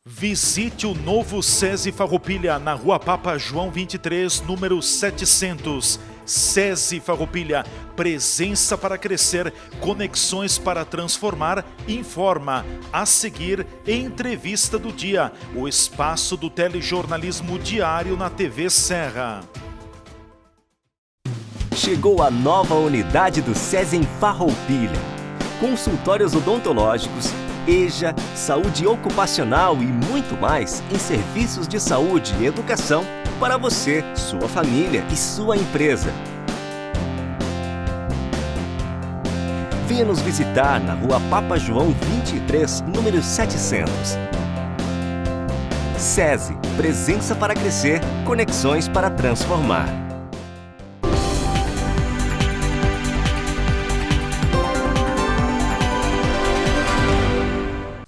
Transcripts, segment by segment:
Visite o novo SESI Farroupilha, na Rua Papa João 23, número 700. SESI Farroupilha, presença para crescer, conexões para transformar, informa. A seguir, entrevista do dia, o espaço do telejornalismo diário na TV Serra. Chegou a nova unidade do SESI em Farroupilha. Consultórios odontológicos, EJA, saúde ocupacional e muito mais em serviços de saúde e educação para você, sua família e sua empresa. Venha nos visitar na Rua Papa João 23, número 700. SESI, presença para crescer, conexões para transformar.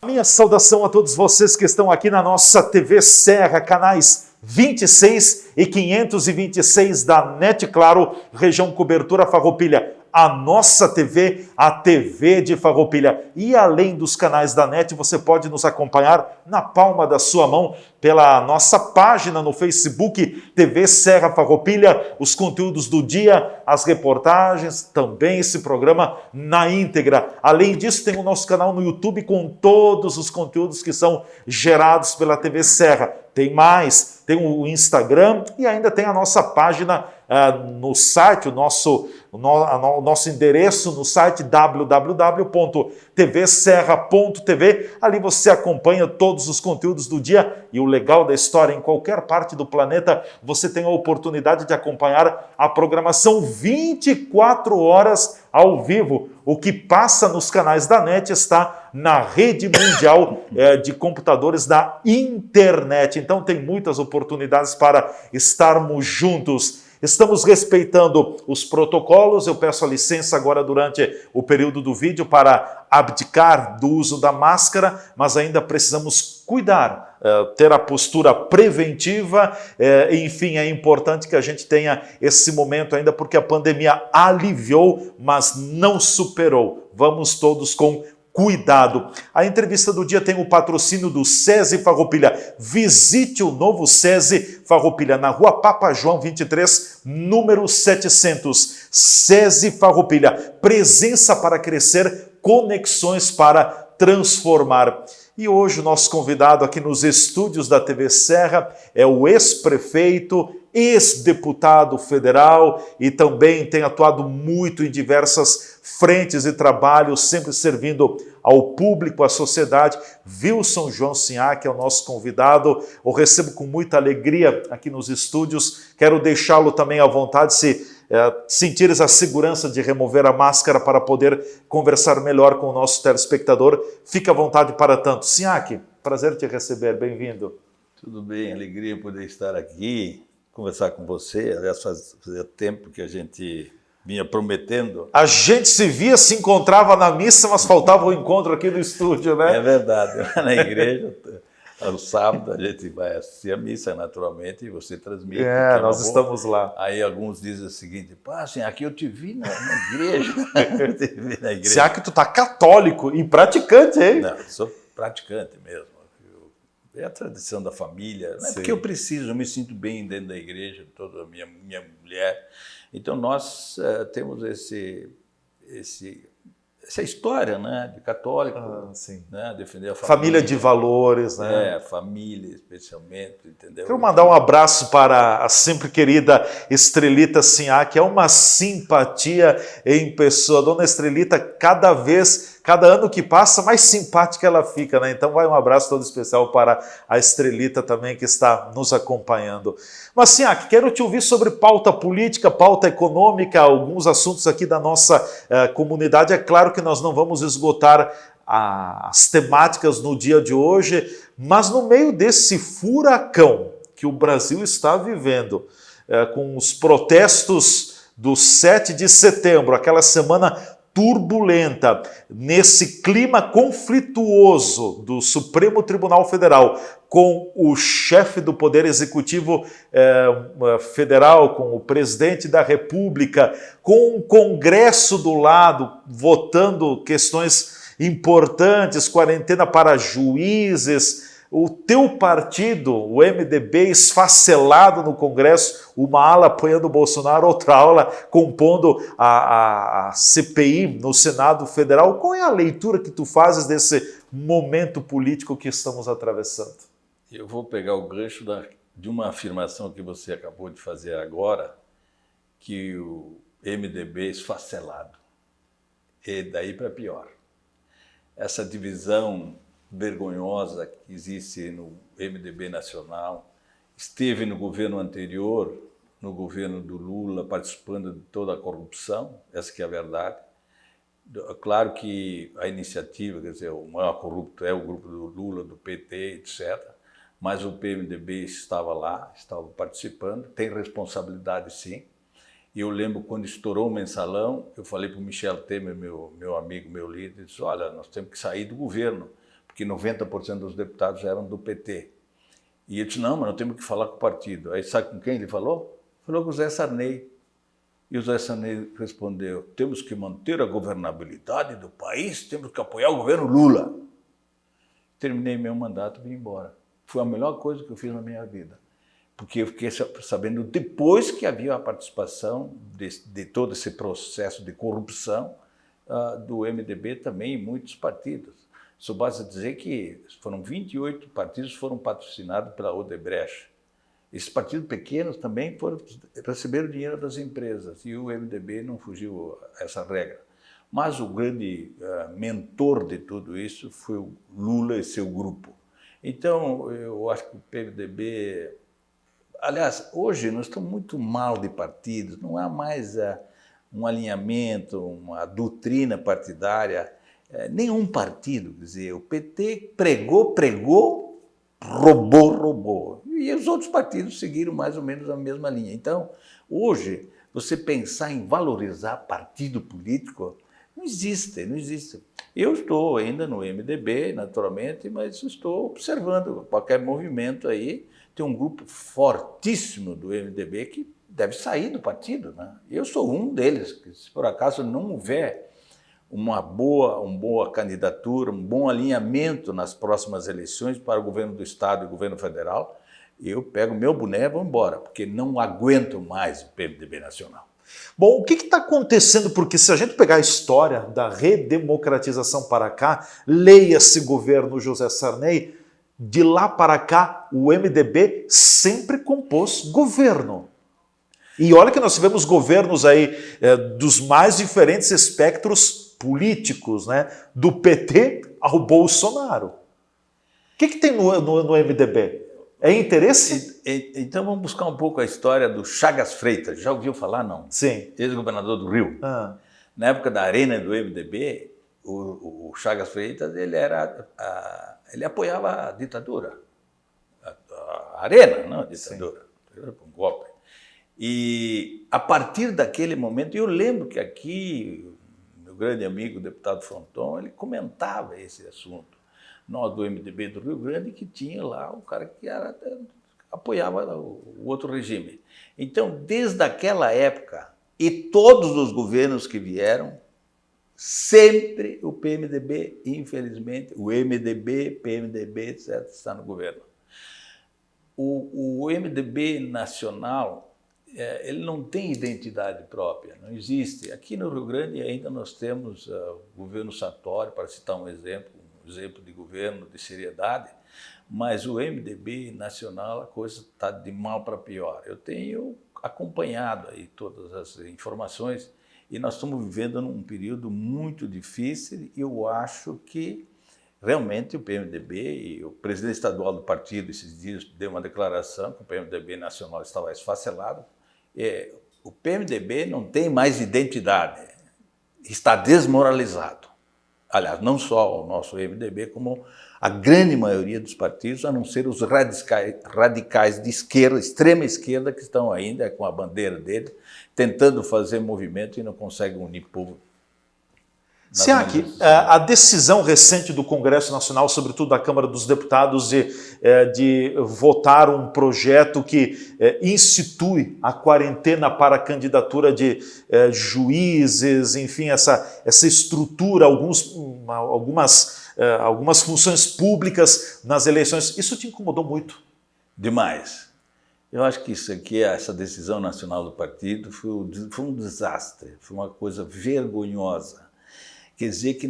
Minha saudação a todos vocês que estão aqui na nossa TV Serra, canais 26 e 526 da NET Claro, região cobertura Farroupilha. A nossa TV, a TV de Farroupilha. E além dos canais da NET, você pode nos acompanhar na palma da sua mão pela nossa página no Facebook, TV Serra Farroupilha, os conteúdos do dia, as reportagens, também esse programa na íntegra. Além disso, tem o nosso canal no YouTube com todos os conteúdos que são gerados pela TV Serra. Tem mais, tem o Instagram e ainda tem a nossa página no site, o nosso endereço no site www.tvserra.tv. Ali você acompanha todos os conteúdos do dia e o legal da história, em qualquer parte do planeta, você tem a oportunidade de acompanhar a programação 24 horas ao vivo. O que passa nos canais da NET está na rede mundial de computadores da internet. Então tem muitas oportunidades para estarmos juntos. Estamos respeitando os protocolos. Eu peço a licença agora durante o período do vídeo para abdicar do uso da máscara, mas ainda precisamos cuidar, ter a postura preventiva. Enfim, é importante que a gente tenha esse momento ainda, porque a pandemia aliviou, mas não superou. Vamos todos com cuidado. A entrevista do dia tem o patrocínio do SESI Farroupilha. Visite o novo SESI Farroupilha na Rua Papa João 23, número 700. SESI Farroupilha, presença para crescer, conexões para transformar. E hoje o nosso convidado aqui nos estúdios da TV Serra é o ex-prefeito, ex-deputado federal e também tem atuado muito em diversas frentes e trabalhos, sempre servindo ao público, à sociedade. Wilson João Sinhac é o nosso convidado. Eu recebo com muita alegria aqui nos estúdios. Quero deixá-lo também à vontade, se sentires a segurança de remover a máscara para poder conversar melhor com o nosso telespectador. Fique à vontade para tanto. Sinhac, prazer te receber. Bem-vindo. Tudo bem, alegria poder estar aqui, conversar com você. Aliás, fazia tempo que a gente vinha prometendo. A gente se via, se encontrava na missa, mas faltava o encontro aqui no estúdio, né? É verdade, na igreja, no sábado a gente vai assistir a missa naturalmente e você transmite. Nós estamos lá. Aí alguns dizem o seguinte: pá, assim, aqui eu te vi na igreja. Eu te vi na igreja. Será que tu tá católico e praticante, hein? Não, eu sou praticante mesmo. É a tradição da família, não é porque eu me sinto bem dentro da igreja, toda a minha mulher. Então nós temos essa história, né, de católico, né, defender a família. Família de valores, né? Família especialmente, entendeu? Quero mandar um abraço para a sempre querida Estrelita Sinhac, que é uma simpatia em pessoa. Dona Estrelita, cada ano que passa, mais simpática ela fica, né? Então vai um abraço todo especial para a Estrelita também, que está nos acompanhando. Mas, Sinhac, quero te ouvir sobre pauta política, pauta econômica, alguns assuntos aqui da nossa comunidade. É claro que nós não vamos esgotar as temáticas no dia de hoje, mas no meio desse furacão que o Brasil está vivendo, com os protestos do 7 de setembro, aquela semana turbulenta, nesse clima conflituoso do Supremo Tribunal Federal com o chefe do Poder Executivo Federal, com o presidente da República, com o Congresso do lado, votando questões importantes, quarentena para juízes, o teu partido, o MDB, esfacelado no Congresso, uma ala apoiando o Bolsonaro, outra ala compondo a CPI no Senado Federal. Qual é a leitura que tu fazes desse momento político que estamos atravessando? Eu vou pegar o gancho de uma afirmação que você acabou de fazer agora, que o MDB é esfacelado. E daí para pior. Essa divisão vergonhosa que existe no MDB nacional, esteve no governo anterior, no governo do Lula, participando de toda a corrupção, essa que é a verdade. Claro que a iniciativa, quer dizer, o maior corrupto é o grupo do Lula, do PT, etc., mas o PMDB estava lá, estava participando, tem responsabilidade sim. E eu lembro quando estourou o mensalão, eu falei para o Michel Temer, meu amigo, meu líder, disse, olha, nós temos que sair do governo, porque 90% dos deputados eram do PT. E ele disse, não, mas nós temos que falar com o partido. Aí sabe com quem ele falou? Falou com o Zé Sarney. E o Zé Sarney respondeu, temos que manter a governabilidade do país, temos que apoiar o governo Lula. Terminei meu mandato e vim embora. Foi a melhor coisa que eu fiz na minha vida. Porque eu fiquei sabendo depois que havia a participação de todo esse processo de corrupção do MDB também em muitos partidos. Só basta dizer que foram 28 partidos que foram patrocinados pela Odebrecht. Esses partidos pequenos também receberam dinheiro das empresas e o MDB não fugiu a essa regra. Mas o grande mentor de tudo isso foi o Lula e seu grupo. Então, eu acho que o PMDB... Aliás, hoje nós estamos muito mal de partidos, não há mais um alinhamento, uma doutrina partidária, nenhum partido. Quer dizer, o PT pregou, roubou. E os outros partidos seguiram mais ou menos a mesma linha. Então, hoje, você pensar em valorizar partido político, não existe. Eu estou ainda no MDB, naturalmente, mas estou observando qualquer movimento aí. Tem um grupo fortíssimo do MDB que deve sair do partido, né? Eu sou um deles, que se por acaso não houver uma boa candidatura, um bom alinhamento nas próximas eleições para o governo do Estado e o governo federal, eu pego meu boné e vou embora, porque não aguento mais o PMDB nacional. Bom, o que está acontecendo? Porque se a gente pegar a história da redemocratização para cá, leia-se governo José Sarney, de lá para cá o MDB sempre compôs governo. E olha que nós tivemos governos aí dos mais diferentes espectros políticos, né? Do PT ao Bolsonaro. O que tem no MDB? É interesse? Então vamos buscar um pouco a história do Chagas Freitas. Já ouviu falar, não? Sim. Ex-governador do Rio. Na época da arena do MDB, o Chagas Freitas ele apoiava a ditadura. A arena, não a ditadura. Um golpe. E a partir daquele momento, eu lembro que aqui, meu grande amigo, o deputado Fronton, ele comentava esse assunto. Nós do MDB do Rio Grande, que tinha lá o cara que apoiava o outro regime. Então, desde aquela época, e todos os governos que vieram, sempre o PMDB, infelizmente, o MDB, PMDB, etc., está no governo. O MDB nacional, ele não tem identidade própria, não existe. Aqui no Rio Grande ainda nós temos o governo Sartori, para citar um exemplo de governo de seriedade, mas o MDB nacional, a coisa está de mal para pior. Eu tenho acompanhado aí todas as informações e nós estamos vivendo num período muito difícil e eu acho que realmente o PMDB e o presidente estadual do partido esses dias deu uma declaração que o PMDB nacional estava esfacelado. O PMDB não tem mais identidade, está desmoralizado. Aliás, não só o nosso MDB, como a grande maioria dos partidos, a não ser os radicais de esquerda, extrema esquerda, que estão ainda com a bandeira dele, tentando fazer movimento e não conseguem unir povo. Siak, a decisão recente do Congresso Nacional, sobretudo da Câmara dos Deputados, de votar um projeto que institui a quarentena para a candidatura de juízes, enfim, essa estrutura, algumas funções públicas nas eleições, isso te incomodou muito? Demais. Eu acho que isso aqui, essa decisão nacional do partido, foi um desastre, foi uma coisa vergonhosa. Quer dizer que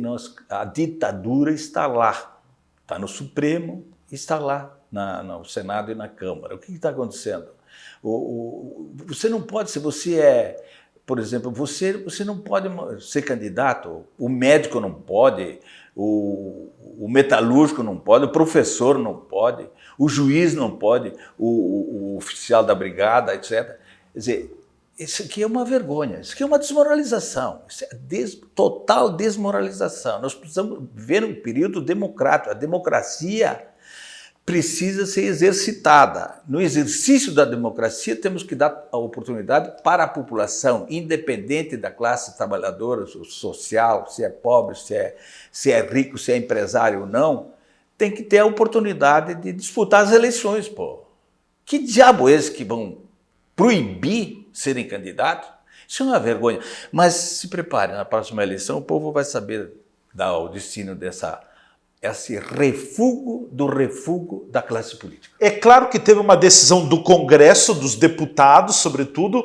a ditadura está lá, está no Supremo, está lá no Senado e na Câmara. O que está acontecendo? Você não pode, se você por exemplo, você não pode ser candidato, o médico não pode, o metalúrgico não pode, o professor não pode, o juiz não pode, o oficial da brigada, etc. Quer dizer, isso aqui é uma vergonha, isso aqui é uma desmoralização, isso é total desmoralização. Nós precisamos viver um período democrático, a democracia precisa ser exercitada. No exercício da democracia, temos que dar a oportunidade para a população, independente da classe trabalhadora, social, se é pobre, se é rico, se é empresário ou não, tem que ter a oportunidade de disputar as eleições, pô. Que diabo é esse que vão proibir serem candidatos? Isso é uma vergonha. Mas se prepare, na próxima eleição o povo vai saber dar o destino esse refúgio da classe política. É claro que teve uma decisão do Congresso, dos deputados, sobretudo,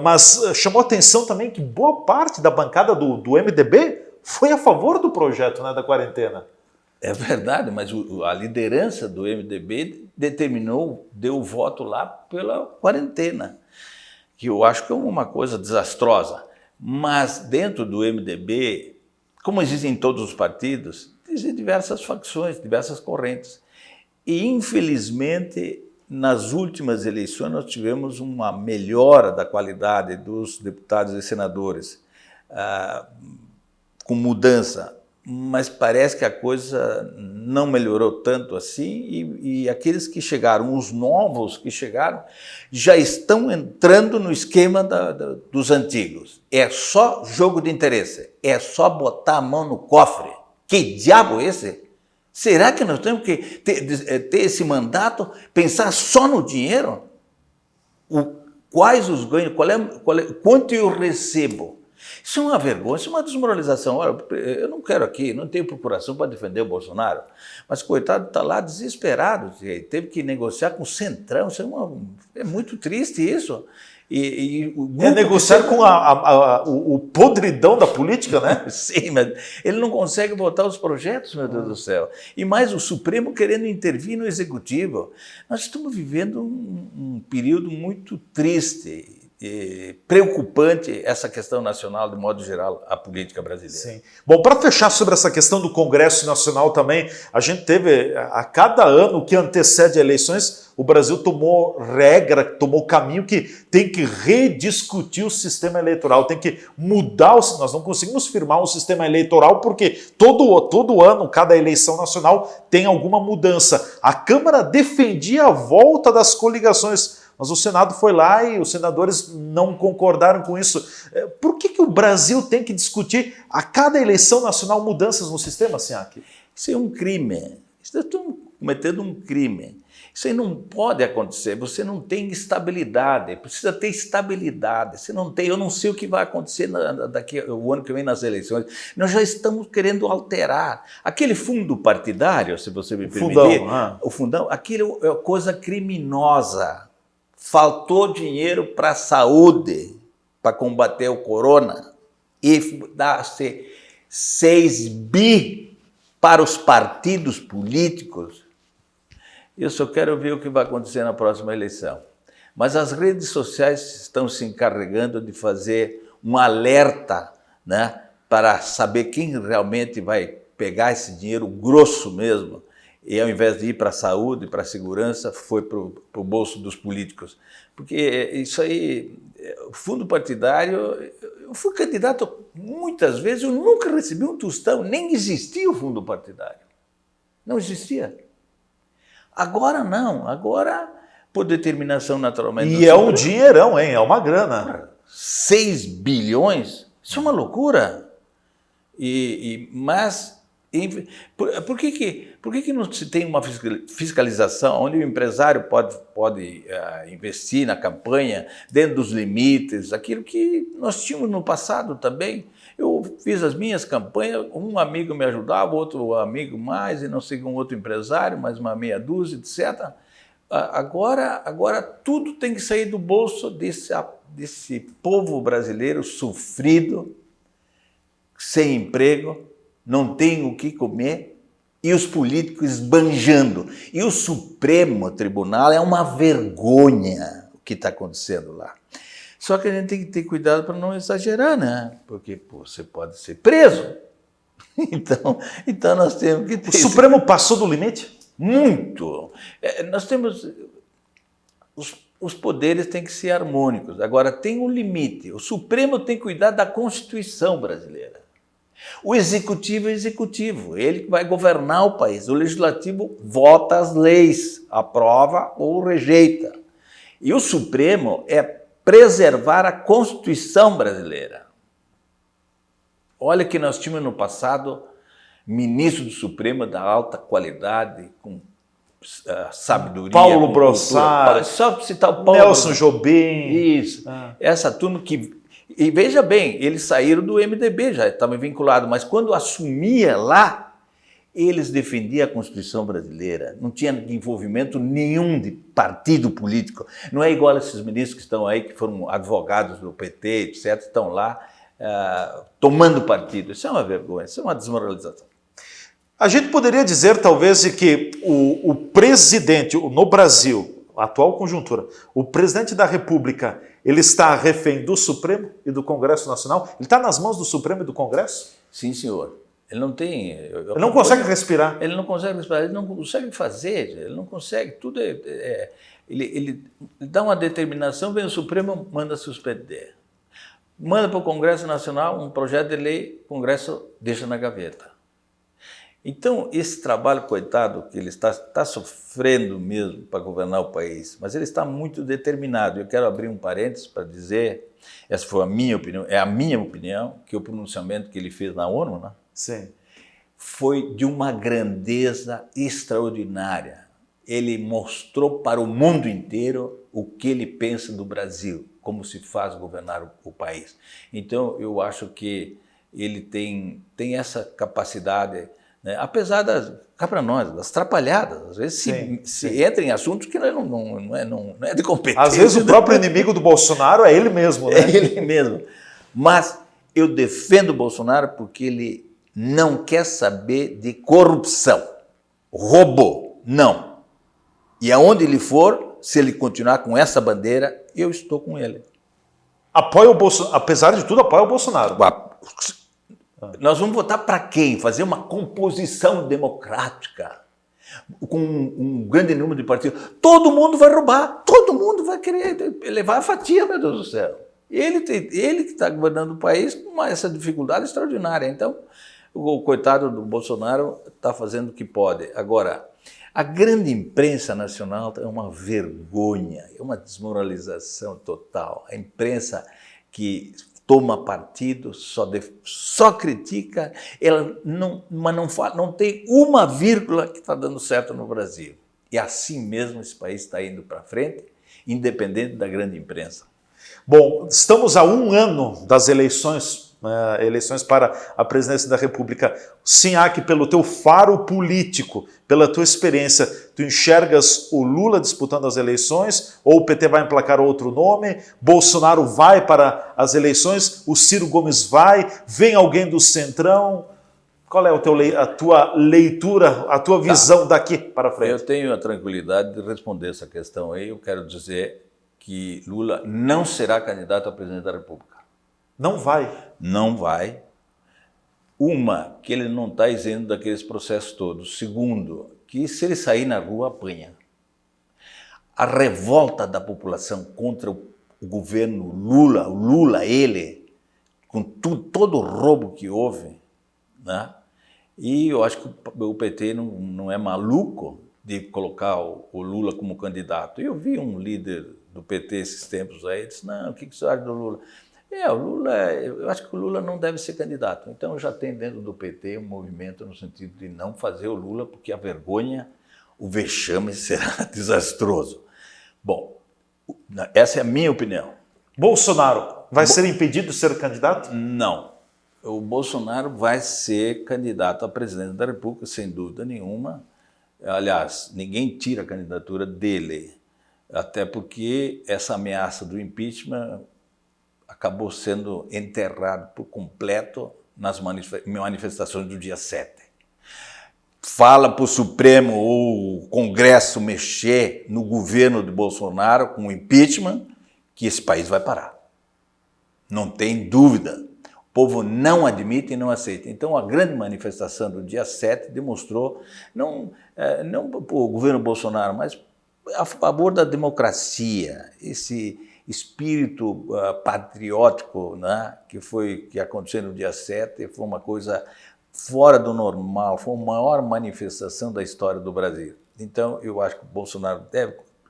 mas chamou atenção também que boa parte da bancada do MDB foi a favor do projeto, né, da quarentena. É verdade, mas a liderança do MDB deu o voto lá pela quarentena, que eu acho que é uma coisa desastrosa. Mas dentro do MDB, como existem em todos os partidos, existem diversas facções, diversas correntes. E, infelizmente, nas últimas eleições nós tivemos uma melhora da qualidade dos deputados e senadores, com mudança. Mas parece que a coisa não melhorou tanto assim e aqueles que chegaram, os novos que chegaram, já estão entrando no esquema dos antigos. É só jogo de interesse, é só botar a mão no cofre. Que diabo é esse? Será que nós temos que ter esse mandato, pensar só no dinheiro? Quais os ganhos, quanto eu recebo? Isso é uma vergonha, isso é uma desmoralização. Olha, eu não quero aqui, não tenho procuração para defender o Bolsonaro, mas coitado está lá desesperado, teve que negociar com o Centrão, é muito triste isso. Negociar com o podridão da política, né? Sim, mas ele não consegue votar os projetos, meu Deus do céu. E mais o Supremo querendo intervir no Executivo. Nós estamos vivendo um período muito triste, preocupante essa questão nacional, de modo geral, a política brasileira. Sim. Bom, para fechar sobre essa questão do Congresso Nacional também, a gente teve, a cada ano que antecede eleições, o Brasil tomou tomou caminho que tem que rediscutir o sistema eleitoral, tem que mudar, nós não conseguimos firmar um sistema eleitoral porque todo ano, cada eleição nacional tem alguma mudança. A Câmara defendia a volta das coligações, mas o Senado foi lá e os senadores não concordaram com isso. Por que o Brasil tem que discutir a cada eleição nacional mudanças no sistema, Siak? Isso é um crime. Estão cometendo um crime. Isso aí não pode acontecer. Você não tem estabilidade. Precisa ter estabilidade. Você não tem. Eu não sei o que vai acontecer o ano que vem nas eleições. Nós já estamos querendo alterar. Aquele fundo partidário, se você me permitir, o fundão, aquilo é coisa criminosa. Faltou dinheiro para a saúde, para combater o corona, e dá-se 6 bi para os partidos políticos. Eu só quero ver o que vai acontecer na próxima eleição. Mas as redes sociais estão se encarregando de fazer um alerta, né, para saber quem realmente vai pegar esse dinheiro grosso mesmo, e ao invés de ir para a saúde, para a segurança, foi para o bolso dos políticos. Porque isso aí, o fundo partidário, eu fui candidato muitas vezes, eu nunca recebi um tostão, nem existia o fundo partidário. Não existia. Agora não, agora, por determinação naturalmente... E é um dinheirão, hein? É uma grana. 6 bilhões? Isso é uma loucura. Mas por que não se tem uma fiscalização onde o empresário pode investir na campanha dentro dos limites, aquilo que nós tínhamos no passado também? Eu fiz as minhas campanhas, um amigo me ajudava, outro amigo mais, e não sei, um outro empresário, mais uma meia dúzia, etc. Agora tudo tem que sair do bolso desse povo brasileiro sofrido, sem emprego, não tem o que comer, e os políticos esbanjando. E o Supremo Tribunal é uma vergonha o que está acontecendo lá. Só que a gente tem que ter cuidado para não exagerar, né? Porque você pode ser preso. Então nós temos que ter... O Supremo passou do limite? Muito. Nós temos... Os poderes têm que ser harmônicos. Agora, tem um limite. O Supremo tem que cuidar da Constituição brasileira. O Executivo é executivo, ele que vai governar o país. O Legislativo vota as leis, aprova ou rejeita. E o Supremo é preservar a Constituição brasileira. Olha que nós tínhamos no passado ministro do Supremo da alta qualidade, com sabedoria. Paulo Brossard, só citar o Paulo Nelson Jobim. Isso. Essa turma que... E veja bem, eles saíram do MDB, já estavam vinculados, mas quando assumia lá, eles defendiam a Constituição brasileira, não tinha envolvimento nenhum de partido político. Não é igual esses ministros que estão aí, que foram advogados do PT, etc., estão lá tomando partido. Isso é uma vergonha, isso é uma desmoralização. A gente poderia dizer, talvez, de que o presidente, no Brasil, a atual conjuntura, o presidente da República, ele está refém do Supremo e do Congresso Nacional? Ele está nas mãos do Supremo e do Congresso? Sim, senhor. Ele não tem... Ele não consegue respirar. Ele não consegue respirar, ele não consegue fazer, ele não consegue, tudo ele dá uma determinação, vem o Supremo, manda suspender. Manda para o Congresso Nacional um projeto de lei, o Congresso deixa na gaveta. Então, esse trabalho, coitado, que ele está sofrendo mesmo para governar o país, mas ele está muito determinado. Eu quero abrir um parênteses para dizer, essa foi a minha opinião, é a minha opinião, que o pronunciamento que ele fez na ONU, né, sim, foi de uma grandeza extraordinária. Ele mostrou para o mundo inteiro o que ele pensa do Brasil, como se faz governar o país. Então, eu acho que ele tem essa capacidade... Apesar cá para nós, das atrapalhadas, às vezes se entra em assuntos que não é de competência. Às vezes o próprio inimigo do Bolsonaro é ele mesmo, né? É ele mesmo. Mas eu defendo o Bolsonaro porque ele não quer saber de corrupção. Roubo, não. E aonde ele for, se ele continuar com essa bandeira, eu estou com ele. Apoia o Bolsonaro, apesar de tudo, apoia o Bolsonaro. Nós vamos votar para quem? Fazer uma composição democrática com um grande número de partidos. Todo mundo vai roubar, todo mundo vai querer levar a fatia, meu Deus do céu. Ele que está governando o país com essa dificuldade extraordinária. Então, o coitado do Bolsonaro está fazendo o que pode. Agora, a grande imprensa nacional é uma vergonha, é uma desmoralização total. A imprensa que toma partido, só critica, ela não tem uma vírgula que está dando certo no Brasil. E assim mesmo esse país está indo para frente, independente da grande imprensa. Bom, estamos a um ano das eleições para a presidência da República. Sinhac, pelo teu faro político, pela tua experiência, tu enxergas o Lula disputando as eleições, ou o PT vai emplacar outro nome, Bolsonaro vai para as eleições, o Ciro Gomes vai, vem alguém do Centrão? Qual é a tua leitura, a tua visão daqui para frente? Eu tenho a tranquilidade de responder essa questão aí. Eu quero dizer que Lula não será candidato a presidente da República. Não vai? Não vai. Uma, que ele não está isento daqueles processos todos. Segundo, que se ele sair na rua, apanha. A revolta da população contra o governo Lula, ele, com todo o roubo que houve, né? E eu acho que o PT não é maluco de colocar o Lula como candidato. Eu vi um líder do PT esses tempos aí, disse, não, o que você acha do Lula? O Lula, eu acho que o Lula não deve ser candidato. Então já tem dentro do PT um movimento no sentido de não fazer o Lula, porque a vergonha, o vexame será desastroso. Bom, essa é a minha opinião. Bolsonaro vai ser impedido de ser candidato? Não. O Bolsonaro vai ser candidato a presidente da República, sem dúvida nenhuma. Aliás, ninguém tira a candidatura dele, até porque essa ameaça do impeachment acabou sendo enterrado por completo nas manifestações do dia 7. Fala para o Supremo ou o Congresso mexer no governo de Bolsonaro com o impeachment, que esse país vai parar. Não tem dúvida. O povo não admite e não aceita. Então, a grande manifestação do dia 7 demonstrou, não para o governo Bolsonaro, mas a favor da democracia, esse espírito patriótico, né, que aconteceu no dia 7, foi uma coisa fora do normal, foi a maior manifestação da história do Brasil. Então, eu acho que o Bolsonaro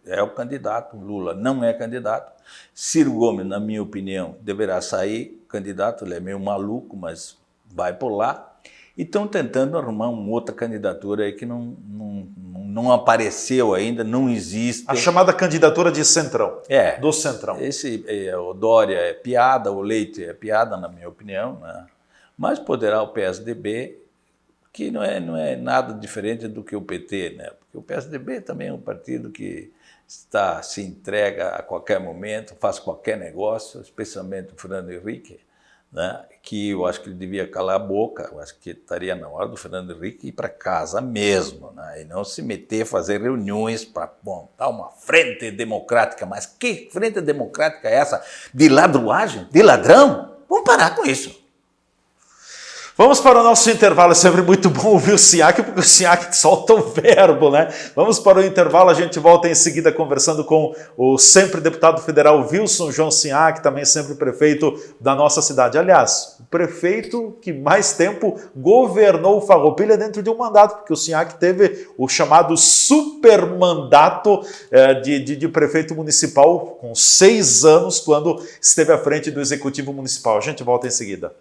é o candidato, Lula não é candidato. Ciro Gomes, na minha opinião, deverá sair candidato, ele é meio maluco, mas vai por lá. E estão tentando arrumar uma outra candidatura aí que não apareceu ainda, não existe. A chamada candidatura de Centrão. Do Centrão. O Dória é piada, o Leite é piada, na minha opinião, né? Mas poderá o PSDB, que não é nada diferente do que o PT, né? Porque o PSDB também é um partido que se entrega a qualquer momento, faz qualquer negócio, especialmente o Fernando Henrique, né? Que eu acho que ele devia calar a boca, eu acho que estaria na hora do Fernando Henrique ir para casa mesmo, né? E não se meter a fazer reuniões para montar uma frente democrática. Mas que frente democrática é essa? De ladruagem? De ladrão? Vamos parar com isso. Vamos para o nosso intervalo, é sempre muito bom ouvir o SIAC, porque o SIAC solta o verbo, né? Vamos para o intervalo, a gente volta em seguida conversando com o sempre deputado federal Wilson João SIAC, também sempre prefeito da nossa cidade. Aliás, o prefeito que mais tempo governou Farroupilha dentro de um mandato, porque o SIAC teve o chamado supermandato de prefeito municipal com 6 anos, quando esteve à frente do Executivo Municipal. A gente volta em seguida.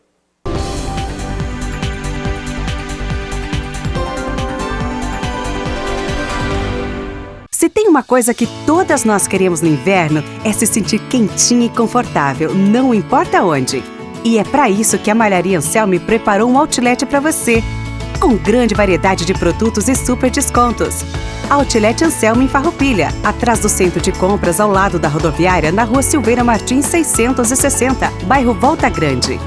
Se tem uma coisa que todas nós queremos no inverno, é se sentir quentinha e confortável, não importa onde. E é para isso que a Malharia Anselmi preparou um outlet para você, com grande variedade de produtos e super descontos. Outlet Anselmi em Farroupilha, atrás do centro de compras ao lado da rodoviária, na rua Silveira Martins 660, bairro Volta Grande.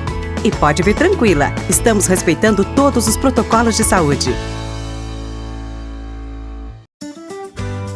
E pode vir tranquila, estamos respeitando todos os protocolos de saúde.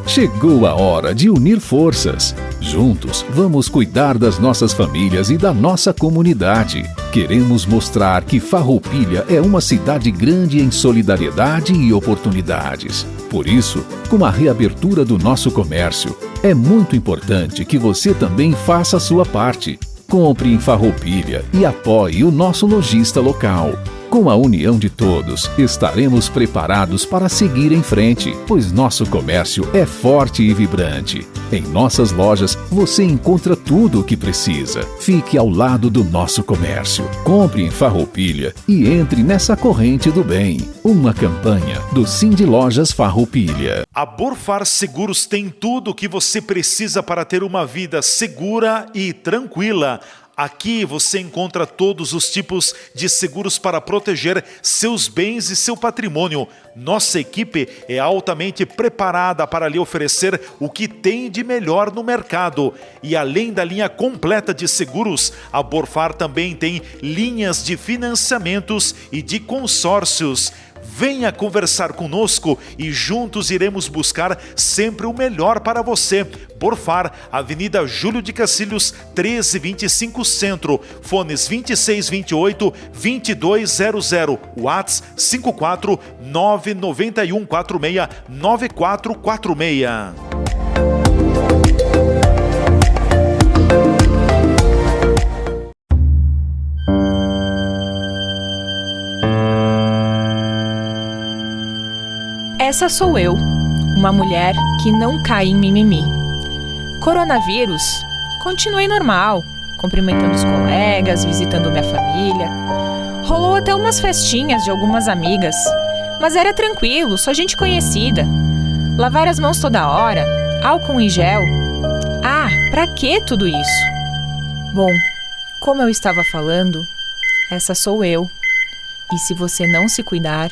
Chegou a hora de unir forças. Juntos, vamos cuidar das nossas famílias e da nossa comunidade. Queremos mostrar que Farroupilha é uma cidade grande em solidariedade e oportunidades. Por isso, com a reabertura do nosso comércio, é muito importante que você também faça a sua parte. Compre em Farroupilha e apoie o nosso lojista local. Com a união de todos, estaremos preparados para seguir em frente, pois nosso comércio é forte e vibrante. Em nossas lojas, você encontra tudo o que precisa. Fique ao lado do nosso comércio. Compre em Farroupilha e entre nessa corrente do bem. Uma campanha do Cindy Lojas Farroupilha. A Borfar Seguros tem tudo o que você precisa para ter uma vida segura e tranquila. Aqui você encontra todos os tipos de seguros para proteger seus bens e seu patrimônio. Nossa equipe é altamente preparada para lhe oferecer o que tem de melhor no mercado. E além da linha completa de seguros, a Borfar também tem linhas de financiamentos e de consórcios. Venha conversar conosco e juntos iremos buscar sempre o melhor para você. Borfar, Avenida Júlio de Cacilhos, 1325 Centro, fones 2628-2200, WhatsApp 54991469446. Essa sou eu, uma mulher que não cai em mimimi. Coronavírus, continuei normal, cumprimentando os colegas, visitando minha família. Rolou até umas festinhas de algumas amigas, mas era tranquilo, só gente conhecida. Lavar as mãos toda hora, álcool em gel. Ah, pra que tudo isso? Bom, como eu estava falando, essa sou eu. E se você não se cuidar,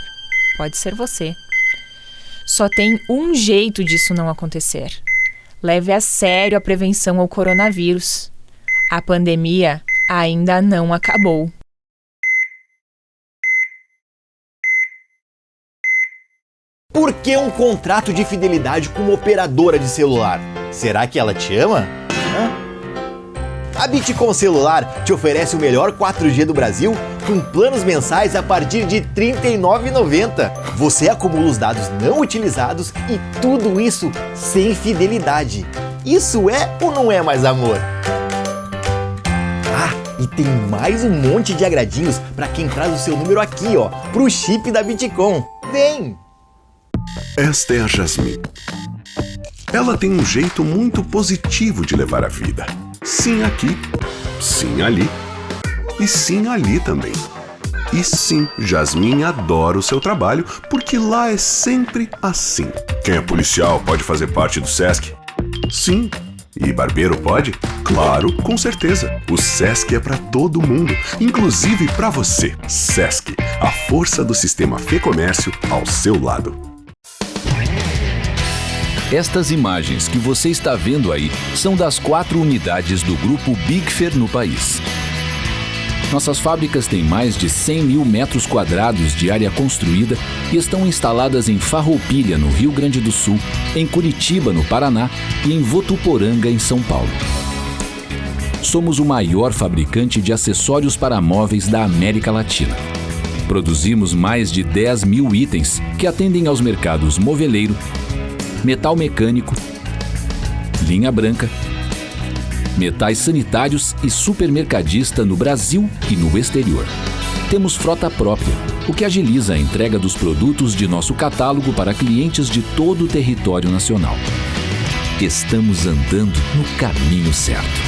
pode ser você. Só tem um jeito disso não acontecer. Leve a sério a prevenção ao coronavírus. A pandemia ainda não acabou. Por que um contrato de fidelidade com uma operadora de celular? Será que ela te ama? A Bitcom Celular te oferece o melhor 4G do Brasil com planos mensais a partir de R$ 39,90. Você acumula os dados não utilizados e tudo isso sem fidelidade. Isso é ou não é mais amor? Ah, e tem mais um monte de agradinhos para quem traz o seu número aqui, ó, pro chip da Bitcom. Vem! Esta é a Jasmine. Ela tem um jeito muito positivo de levar a vida. Sim aqui, sim ali e sim ali também. E sim, Jasmine adora o seu trabalho porque lá é sempre assim. Quem é policial pode fazer parte do SESC? Sim. E barbeiro pode? Claro, com certeza. O SESC é para todo mundo, inclusive para você. SESC, a força do sistema Fê Comércio ao seu lado. Estas imagens que você está vendo aí são das 4 unidades do grupo Bigfer no país. Nossas fábricas têm mais de 100 mil metros quadrados de área construída e estão instaladas em Farroupilha, no Rio Grande do Sul, em Curitiba, no Paraná e em Votuporanga, em São Paulo. Somos o maior fabricante de acessórios para móveis da América Latina. Produzimos mais de 10 mil itens que atendem aos mercados moveleiro, metal mecânico, linha branca, metais sanitários e supermercadista no Brasil e no exterior. Temos frota própria, o que agiliza a entrega dos produtos de nosso catálogo para clientes de todo o território nacional. Estamos andando no caminho certo.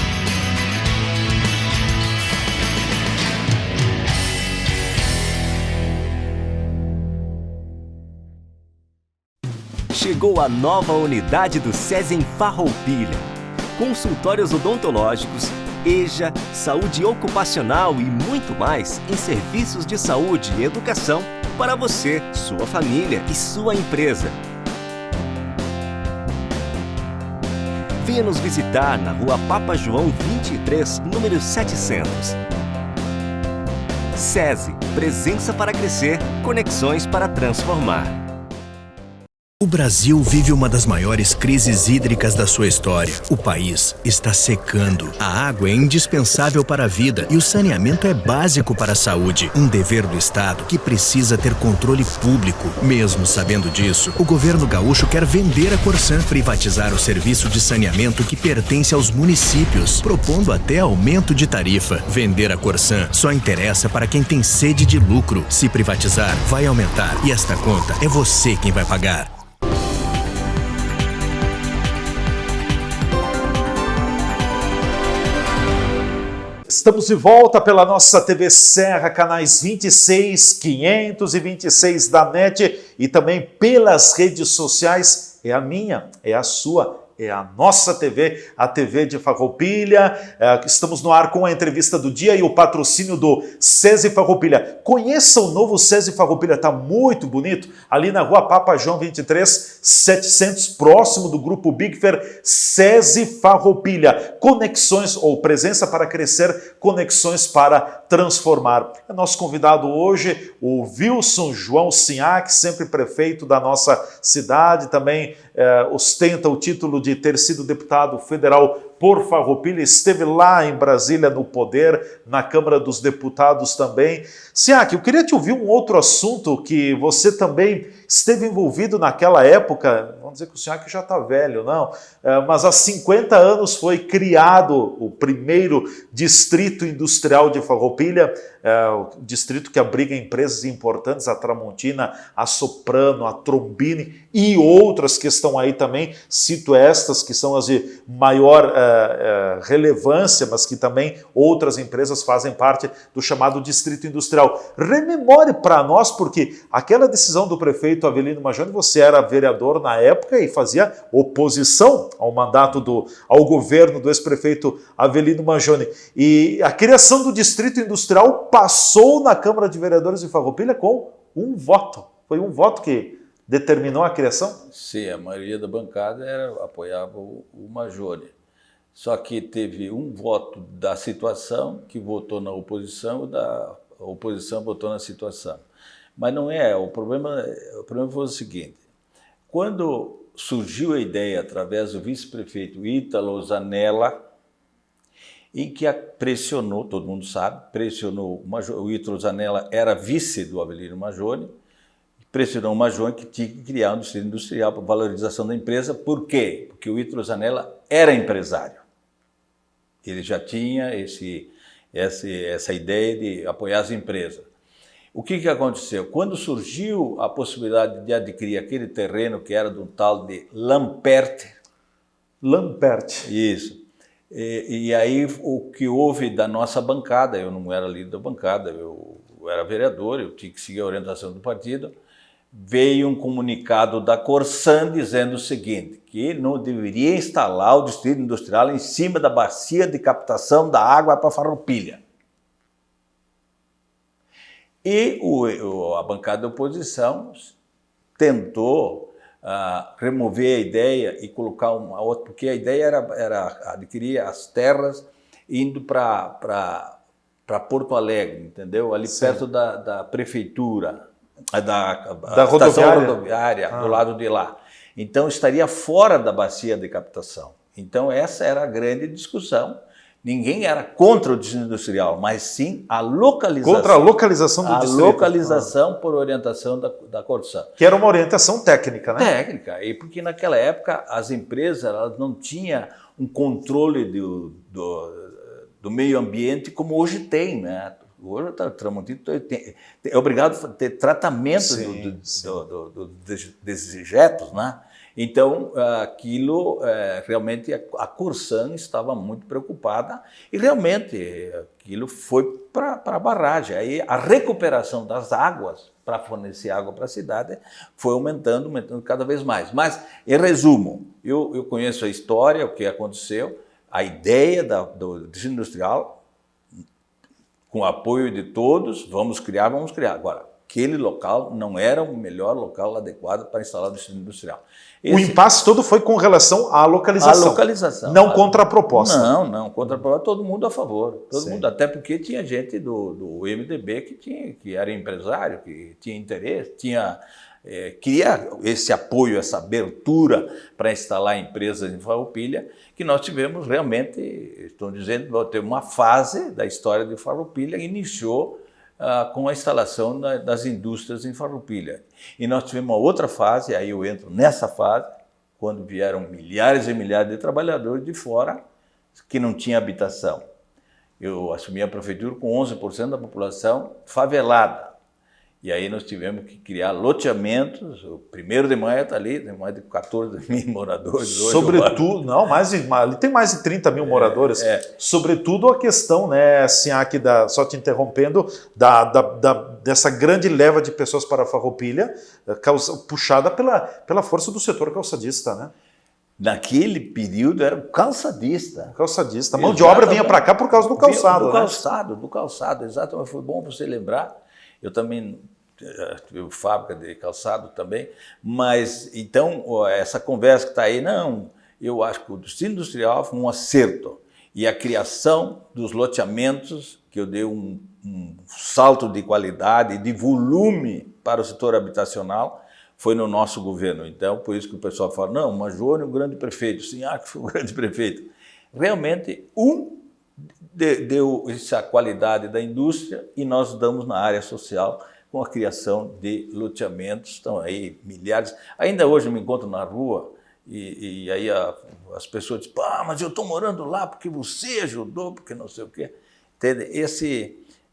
Chegou a nova unidade do SESI em Farroupilha. Consultórios odontológicos, EJA, saúde ocupacional e muito mais em serviços de saúde e educação para você, sua família e sua empresa. Venha nos visitar na Rua Papa João 23, número 700. SESI, presença para crescer, conexões para transformar. O Brasil vive uma das maiores crises hídricas da sua história. O país está secando. A água é indispensável para a vida e o saneamento é básico para a saúde. Um dever do Estado que precisa ter controle público. Mesmo sabendo disso, o governo gaúcho quer vender a Corsan, privatizar o serviço de saneamento que pertence aos municípios, propondo até aumento de tarifa. Vender a Corsan só interessa para quem tem sede de lucro. Se privatizar, vai aumentar e esta conta é você quem vai pagar. Estamos de volta pela nossa TV Serra, canais 26, 526 da NET e também pelas redes sociais. É a minha, é a sua, é a nossa TV, a TV de Farroupilha. Estamos no ar com a entrevista do dia e o patrocínio do SESI Farroupilha. Conheça o novo SESI Farroupilha, está muito bonito, ali na Rua Papa João 23, 700, próximo do grupo Bigfer. SESI Farroupilha, conexões ou presença para crescer, conexões para transformar. É nosso convidado hoje, o Wilson João Sinhac, sempre prefeito da nossa cidade, também ostenta o título de ter sido deputado federal por Farroupilha, esteve lá em Brasília no poder, na Câmara dos Deputados também. Sinhac, eu queria te ouvir um outro assunto que você também esteve envolvido naquela época, vamos dizer que o Sinhac já está velho, não, mas há 50 anos foi criado o primeiro Distrito Industrial de Farroupilha, o distrito que abriga empresas importantes, a Tramontina, a Soprano, a Trombini e outras que estão aí também, cito estas que são as de maior relevância, mas que também outras empresas fazem parte do chamado Distrito Industrial. Rememore para nós, porque aquela decisão do prefeito Avelino Majoni, você era vereador na época e fazia oposição ao mandato ao governo do ex-prefeito Avelino Majoni. E a criação do Distrito Industrial passou na Câmara de Vereadores de Farroupilha com um voto. Foi um voto que determinou a criação? Sim, a maioria da bancada apoiava o Majoni. Só que teve um voto da situação que votou na oposição, a oposição votou na situação. Mas não é, o problema foi o seguinte: quando surgiu a ideia, através do vice-prefeito Ítalo Zanella, em que pressionou, todo mundo sabe, pressionou o Ítalo Zanella, era vice do Avelino Majoni, pressionou o Majoni que tinha que criar um distrito industrial para valorização da empresa. Por quê? Porque o Ítalo Zanella era empresário. Ele já tinha essa ideia de apoiar as empresas. O que aconteceu? Quando surgiu a possibilidade de adquirir aquele terreno que era de um tal de Lampert. Isso. E aí o que houve da nossa bancada, eu não era líder da bancada, eu era vereador, eu tinha que seguir a orientação do partido, veio um comunicado da Corsan dizendo o seguinte, que não deveria instalar o distrito industrial em cima da bacia de captação da água para Farroupilha. E a bancada da oposição tentou remover a ideia e colocar uma outra, porque a ideia era adquirir as terras indo para Porto Alegre, entendeu? Ali Sim. perto da prefeitura, da rodoviária do lado de lá. Então estaria fora da bacia de captação. Então essa era a grande discussão. Ninguém era contra o distrito industrial, mas sim a localização. Contra a localização do distrito. A localização por orientação da Corsan. Que era uma orientação técnica, né? Técnica, e porque naquela época as empresas elas não tinham um controle do meio ambiente como hoje tem, né? Hoje o Tramontino é obrigado a ter tratamento dos dejetos, né? Então, aquilo, realmente, a Corsan estava muito preocupada e, realmente, aquilo foi para a barragem. Aí, a recuperação das águas para fornecer água para a cidade foi aumentando cada vez mais. Mas, em resumo, eu conheço a história, o que aconteceu, a ideia do distrito industrial, com o apoio de todos, vamos criar. Agora, aquele local não era o melhor local adequado para instalar o distrito industrial. O impasse todo foi com relação à localização. A localização. Não contra a proposta. Não, contra a proposta, todo mundo a favor. Todo mundo, até porque tinha gente do MDB que era empresário, que tinha interesse, queria esse apoio, essa abertura para instalar empresas em Farroupilha, que nós tivemos realmente, estou dizendo, vai ter uma fase da história de Farroupilha que iniciou com a instalação das indústrias em Farroupilha. E nós tivemos uma outra fase, aí eu entro nessa fase, quando vieram milhares e milhares de trabalhadores de fora que não tinham habitação. Eu assumi a prefeitura com 11% da população favelada. E aí nós tivemos que criar loteamentos. O 1º de maio está ali, tem mais de 14 mil moradores hoje. Sobretudo, ali tem mais de 30 mil moradores. Sobretudo a questão, né, assim, aqui só te interrompendo, dessa grande leva de pessoas para a Farroupilha, puxada pela força do setor calçadista, né? Naquele período era calçadista. A mão de obra vinha para cá por causa do calçado. Do calçado, exato. Mas foi bom você lembrar. Eu também tive fábrica de calçado também, mas então essa conversa que está aí, não, eu acho que o distrito industrial foi um acerto e a criação dos loteamentos, que eu dei um salto de qualidade e de volume para o setor habitacional, foi no nosso governo. Então, por isso que o pessoal fala, não, Majoni é um grande prefeito. Sim, que foi um grande prefeito. Realmente, deu essa qualidade da indústria e nós damos na área social com a criação de loteamentos. Estão aí milhares. Ainda hoje eu me encontro na rua e aí as pessoas dizem, mas eu estou morando lá porque você ajudou, porque não sei o quê. Entende?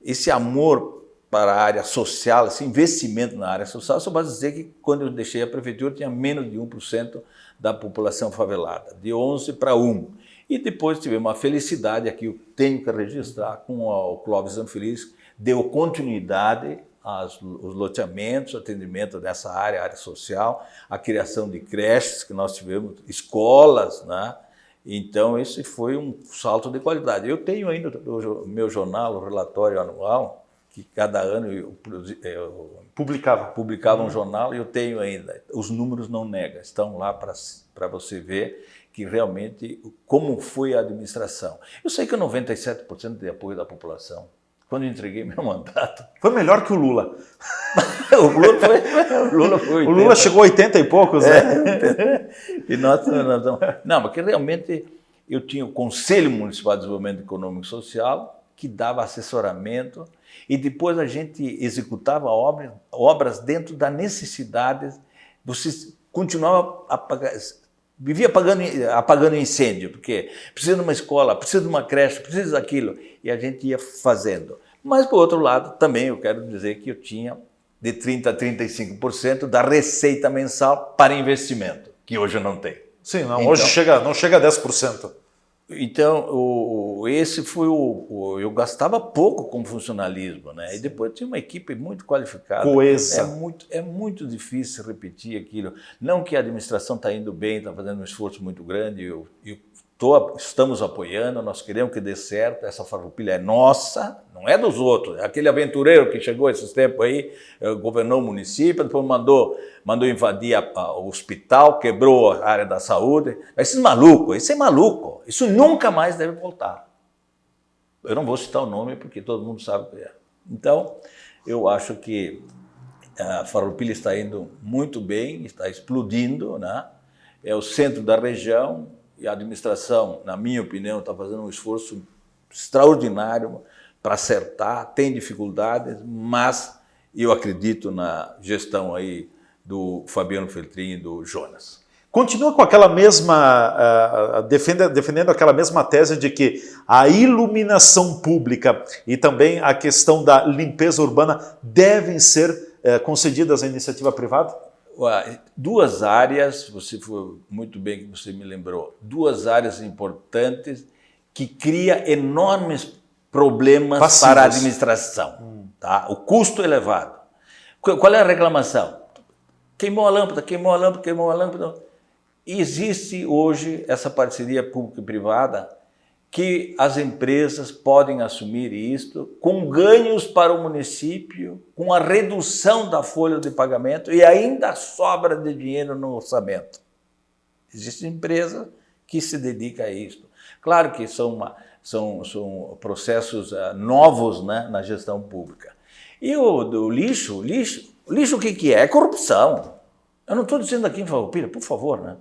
Esse amor para a área social, esse investimento na área social, só posso dizer que quando eu deixei a prefeitura tinha menos de 1% da população favelada, de 11 para 1. E depois tivemos uma felicidade, aqui eu tenho que registrar, com o Clóvis Zanfeliz, deu continuidade aos loteamentos, atendimento dessa área social, a criação de creches que nós tivemos, escolas, né? Então esse foi um salto de qualidade. Eu tenho ainda o meu jornal, o relatório anual, que cada ano eu publicava um jornal, e eu tenho ainda. Os números não negam, estão lá para você ver que realmente como foi a administração. Eu sei que 97% de apoio da população. Quando eu entreguei meu mandato... Foi melhor que o Lula. o Lula foi 80. O Lula chegou a 80 e poucos, né? E nós não, porque realmente eu tinha o Conselho Municipal de Desenvolvimento Econômico e Social, que dava assessoramento, e depois a gente executava obras dentro das necessidades. Você continuava a pagar... Vivia apagando incêndio, porque precisa de uma escola, precisa de uma creche, precisa daquilo. E a gente ia fazendo. Mas, por outro lado, também eu quero dizer que eu tinha de 30% a 35% da receita mensal para investimento, que hoje eu não tenho. Sim, não, então, hoje não chega a 10%. Então, esse foi eu gastava pouco com funcionalismo, né? E depois tinha uma equipe muito qualificada. Coesa. É muito difícil repetir aquilo. Não que a administração está indo bem, está fazendo um esforço muito grande, estamos apoiando, nós queremos que dê certo, essa farroupilha é nossa, não é dos outros. Aquele aventureiro que chegou esses tempos aí, governou o município, depois mandou invadir o hospital, quebrou a área da saúde. Isso é maluco, isso nunca mais deve voltar. Eu não vou citar o nome porque todo mundo sabe o que é. Então, eu acho que a Farroupilha está indo muito bem, está explodindo, né? É o centro da região, e a administração, na minha opinião, está fazendo um esforço extraordinário para acertar, tem dificuldades, mas eu acredito na gestão aí do Fabiano Feltrin e do Jonas. Continua com aquela mesma, defendendo aquela mesma tese de que a iluminação pública e também a questão da limpeza urbana devem ser concedidas à iniciativa privada? Duas áreas, você foi muito bem que você me lembrou, duas áreas importantes que criam enormes problemas passivos para a administração. Tá? O custo elevado. Qual é a reclamação? Queimou a lâmpada, queimou a lâmpada, queimou a lâmpada. Existe hoje essa parceria pública e privada que as empresas podem assumir isto com ganhos para o município, com a redução da folha de pagamento e ainda sobra de dinheiro no orçamento. Existe empresa que se dedica a isto. Claro que são processos novos, né, na gestão pública. E o lixo o que é? É corrupção. Eu não estou dizendo aqui em Farroupilha, por favor, né?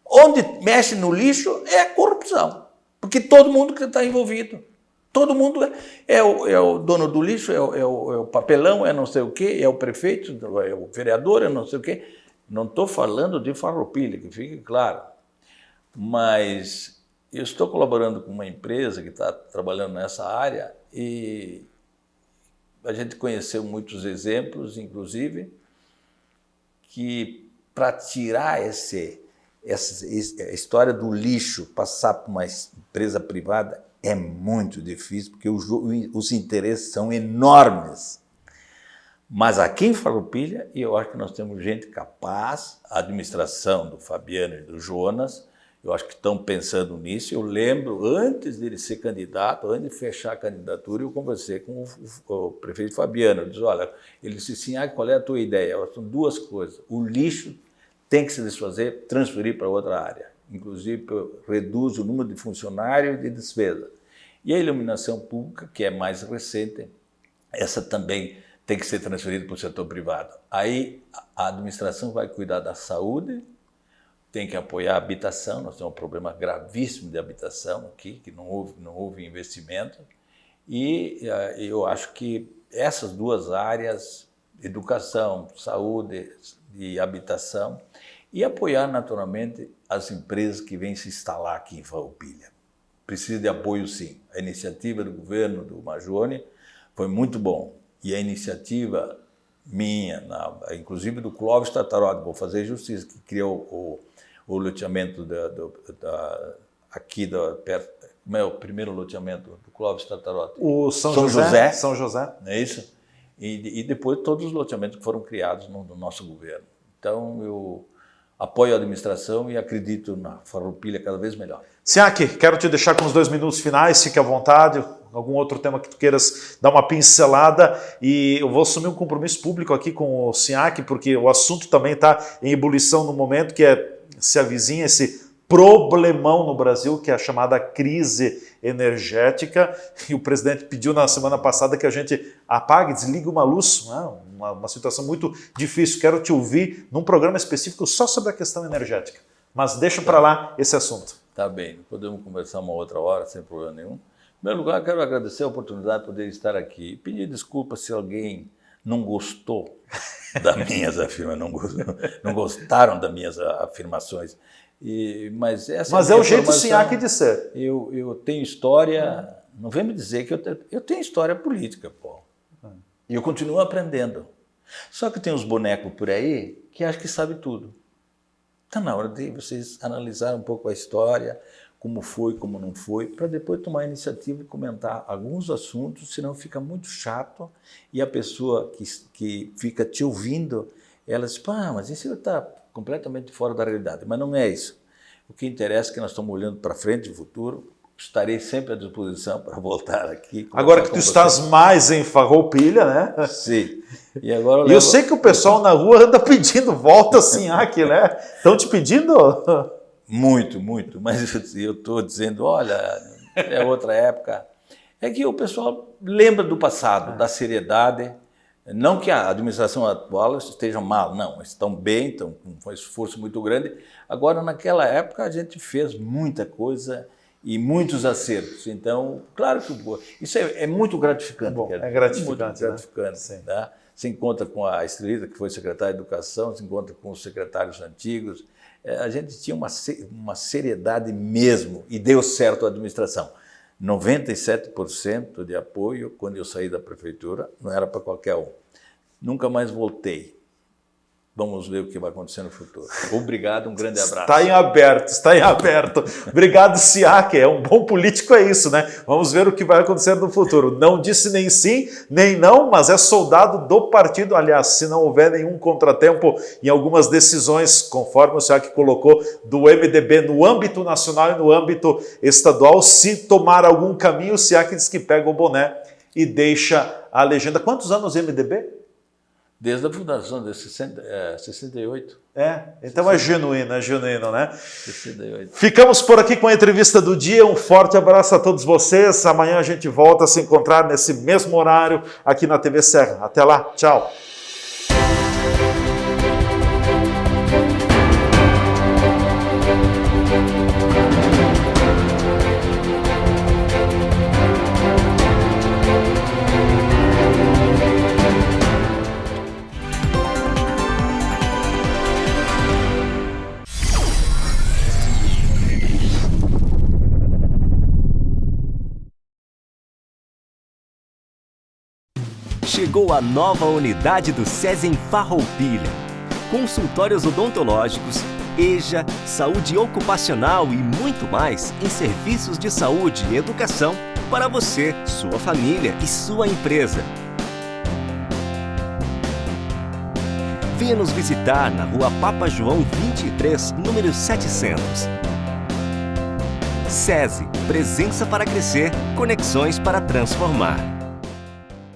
Onde mexe no lixo é corrupção. Porque todo mundo que está envolvido, todo mundo é o dono do lixo, é o papelão, é não sei o quê, é o prefeito, é o vereador, é não sei o quê. Não estou falando de Farroupilha, que fique claro. Mas eu estou colaborando com uma empresa que está trabalhando nessa área e a gente conheceu muitos exemplos, inclusive, que para tirar essa história do lixo, passar para uma empresa privada, é muito difícil, porque os interesses são enormes. Mas aqui em Farroupilha, eu acho que nós temos gente capaz, a administração do Fabiano e do Jonas, eu acho que estão pensando nisso. Eu lembro, antes dele ser candidato, antes de fechar a candidatura, eu conversei com o prefeito Fabiano. Eu disse, olha, ele disse assim, qual é a tua ideia? São duas coisas. O lixo tem que se desfazer, transferir para outra área. Inclusive, reduz o número de funcionários e de despesa. E a iluminação pública, que é mais recente, essa também tem que ser transferida para o setor privado. Aí a administração vai cuidar da saúde, tem que apoiar a habitação, nós temos um problema gravíssimo de habitação aqui, que não houve investimento, e eu acho que essas duas áreas, educação, saúde e habitação, e apoiar naturalmente as empresas que vêm se instalar aqui em Farroupilha. Precisa de apoio sim. A iniciativa do governo do Majone foi muito bom, e a iniciativa minha, inclusive do Clóvis Tatarodi, vou fazer justiça, que criou o loteamento aqui perto, como é o primeiro loteamento do Clóvis Tartarotti? O São José. São José. Não é isso? E depois todos os loteamentos que foram criados no nosso governo. Então, eu apoio a administração e acredito na Farroupilha cada vez melhor. Siak, quero te deixar com os 2 minutos finais, fique à vontade. Algum outro tema que tu queiras dar uma pincelada, e eu vou assumir um compromisso público aqui com o Siak, porque o assunto também está em ebulição no momento, que se avizinha esse problemão no Brasil, que é a chamada crise energética, e o presidente pediu na semana passada que a gente apague, desligue uma luz, né? Uma situação muito difícil. Quero te ouvir num programa específico só sobre a questão energética, mas deixa para lá esse assunto. Tá bem, podemos conversar uma outra hora, sem problema nenhum. Em primeiro lugar, quero agradecer a oportunidade de poder estar aqui e pedir desculpa se alguém não gostou das minhas afirmações, não gostaram das minhas afirmações. Mas é o jeito Siak de ser. Eu tenho história, não vem me dizer que eu tenho história política, pô. E eu continuo aprendendo. Só que tem uns bonecos por aí que acham que sabem tudo. Está na hora de vocês analisarem um pouco a história, como foi, como não foi, para depois tomar a iniciativa e comentar alguns assuntos, senão fica muito chato e a pessoa que fica te ouvindo, ela diz, mas isso está completamente fora da realidade. Mas não é isso. O que interessa é que nós estamos olhando para frente, no futuro. Estarei sempre à disposição para voltar aqui. Agora que tu estás mais em Farroupilha, né? Sim. E agora eu sei que o pessoal na rua anda pedindo volta Siak, né? Estão te pedindo? Muito, muito. Mas eu estou dizendo, olha, é outra época. É que o pessoal lembra do passado, da seriedade. Não que a administração atual esteja mal, não. Estão bem, estão com um esforço muito grande. Agora, naquela época, a gente fez muita coisa e muitos acertos. Então, claro que isso é muito gratificante. Bom, é gratificante, muito gratificante. Né? Tá? Se encontra com a Estrelita, que foi secretária de Educação, se encontra com os secretários antigos. A gente tinha uma seriedade mesmo e deu certo a administração. 97% de apoio quando eu saí da prefeitura, não era para qualquer um. Nunca mais voltei. Vamos ver o que vai acontecer no futuro. Obrigado, um grande abraço. Está em aberto, está em aberto. Obrigado, Siak. É um bom político, é isso, né? Vamos ver o que vai acontecer no futuro. Não disse nem sim, nem não, mas é soldado do partido. Aliás, se não houver nenhum contratempo em algumas decisões, conforme o Siak colocou, do MDB no âmbito nacional e no âmbito estadual, se tomar algum caminho, o Siak diz que pega o boné e deixa a legenda. Quantos anos MDB? Desde a fundação, de 68. Então 68. É genuíno, né? 68. Ficamos por aqui com a entrevista do dia. Um forte abraço a todos vocês. Amanhã a gente volta a se encontrar nesse mesmo horário aqui na TV Serra. Até lá, tchau. Chegou a nova unidade do SESI em Farroupilha. Consultórios odontológicos, EJA, saúde ocupacional e muito mais em serviços de saúde e educação para você, sua família e sua empresa. Venha nos visitar na Rua Papa João 23, número 700. SESI, presença para crescer, conexões para transformar.